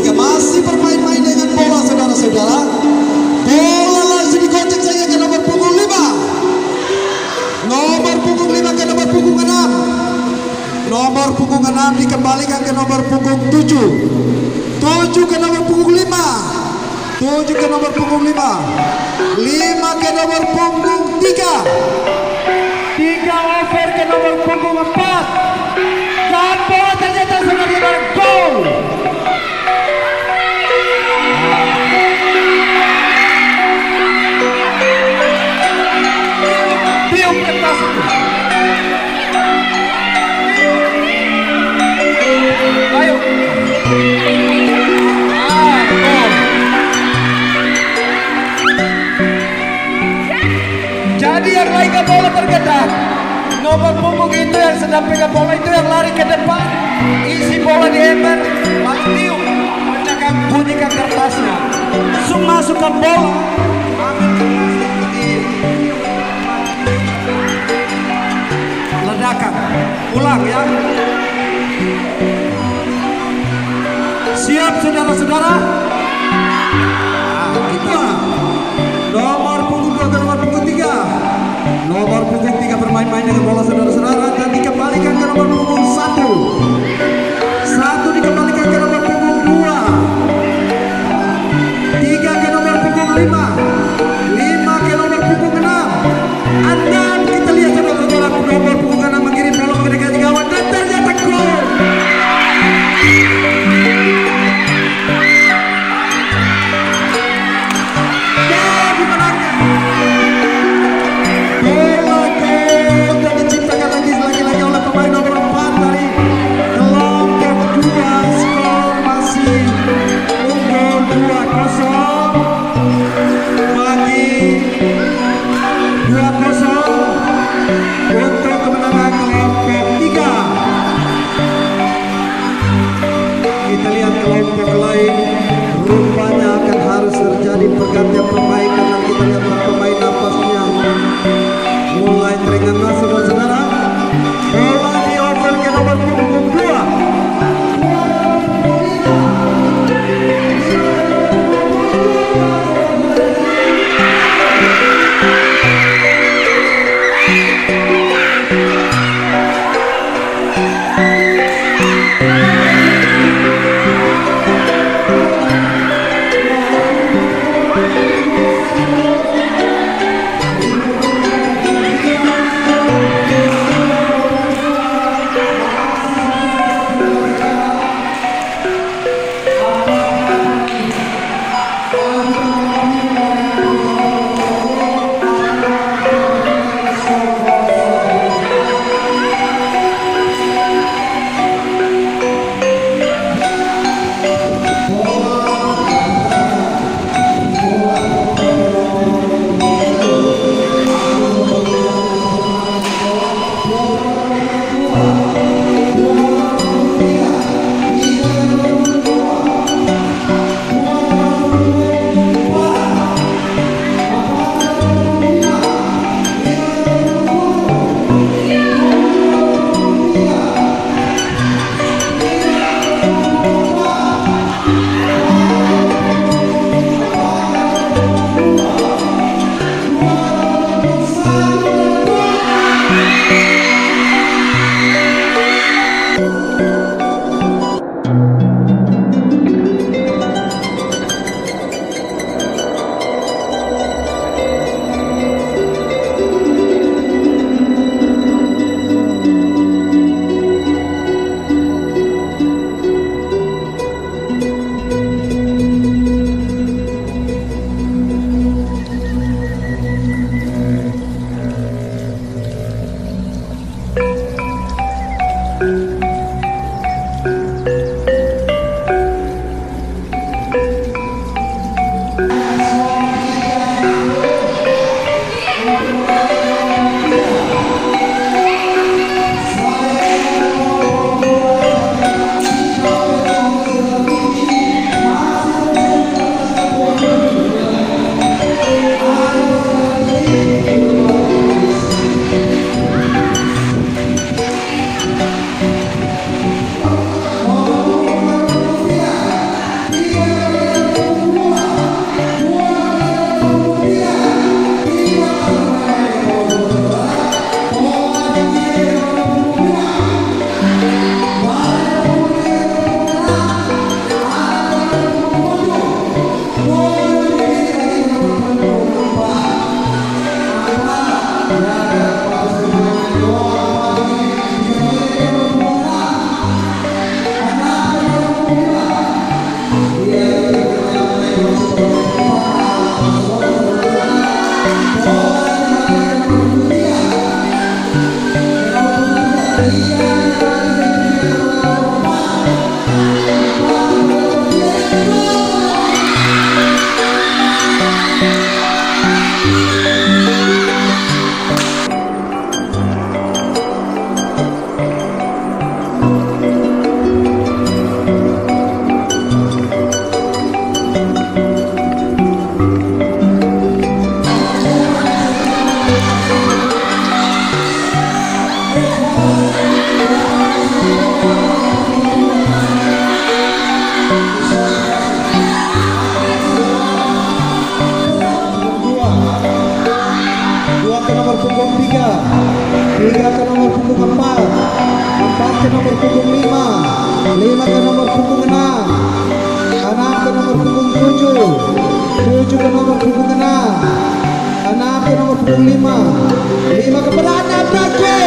tiga masih bermain-main dengan bola saudara-saudara. Bola langsung dikocek saja ke nomor punggung 5. Nomor punggung 5 ke nomor punggung 6. Nomor punggung 6 dikembalikan ke nomor punggung 7. 7 ke nomor punggung 5. 7 ke nomor punggung 5. 5 ke nomor punggung 3. 3 over ke nomor punggung 4. Dan bola ternyata saudara-saudara gol. Tiup kertas itu. Ayo. Gol. Jadi yang lain ke bola bergerak. Nomor punggung itu yang sedang pegang bola itu yang lari ke depan, isi bola di ember, lalu tiup, pecahkan, bunyikan kertasnya, langsung masukkan bola, ambil kertasnya seperti ledakan, ulang ya. Siap saudara-saudara? Nah, kita nomor punggung 2 ke nomor punggung 3. Nomor punggung 3 bermain-main dengan bola saudara-saudara dan dikembalikan ke nomor punggung 1. 1 dikembalikan ke nomor punggung 2. 3 ke nomor punggung 5. 5 ke nomor punggung 6. 6 kita lihat saudara-saudara, nomor punggung 6 mengirim bola mendekati gawang dan ternyata gol. Pergantian pemain dan kita lihat para pemain napasnya mulai teringat saudara-saudara. Bola di over ke nomor punggung 2. 3 ke nomor punggung 4, 4 ke nomor punggung 5, 5 ke nomor punggung 6, 6 ke nomor punggung 7, 7 ke nomor punggung 6, 6 ke nomor punggung 5, 5 kepada 6 Brako.